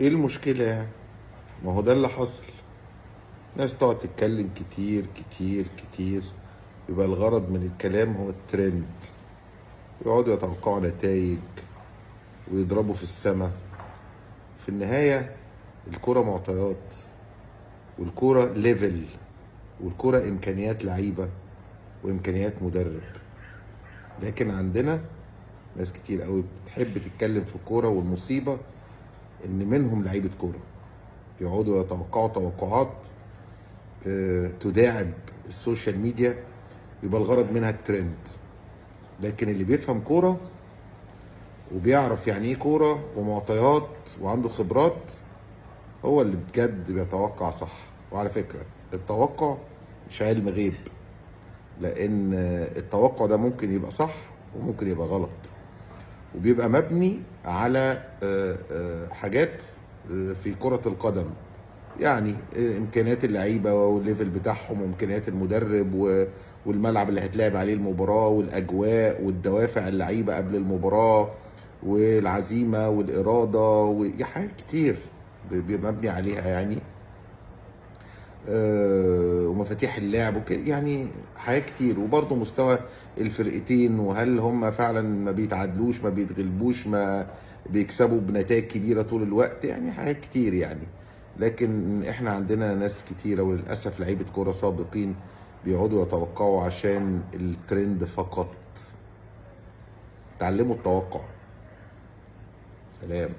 ايه المشكلة يعني؟ ما هو ده اللي حصل. ناس تقعد تتكلم كتير كتير كتير، يبقى الغرض من الكلام هو الترند، يقعدوا يتوقعوا نتائج ويضربوا في السماء. في النهاية الكرة معطيات، والكرة ليفل، والكرة إمكانيات لعيبة وإمكانيات مدرب. لكن عندنا ناس كتير قوي بتحب تتكلم في الكورة، والمصيبة إن منهم لعيبة كورة يقعدوا يتوقعوا توقعات تداعب السوشيال ميديا، يبقى الغرض منها الترند. لكن اللي بيفهم كورة وبيعرف يعني ايه كورة ومعطيات وعنده خبرات هو اللي بجد بيتوقع صح. وعلى فكرة التوقع مش علم غيب، لان التوقع ده ممكن يبقى صح وممكن يبقى غلط، وبيبقى مبني على حاجات في كرة القدم. يعني امكانيات اللعيبه والليفل بتاعهم وامكانيات المدرب والملعب اللي هتلعب عليه المباراه والاجواء والدوافع اللعيبه قبل المباراه والعزيمه والاراده وحاجات كتير بيبقى مبني عليها يعني. ومفاتيح اللعب وكده، يعني حاجات كتير. وبرضه مستوى الفرقتين، وهل هم فعلا ما بيتعادلوش ما بيتغلبوش ما بيكسبوا بنتائج كبيرة طول الوقت، يعني حاجات كتير يعني. لكن احنا عندنا ناس كتيرة وللأسف لعيبة كورة سابقين بيقعدوا يتوقعوا عشان الترند فقط. تعلموا التوقع. سلام.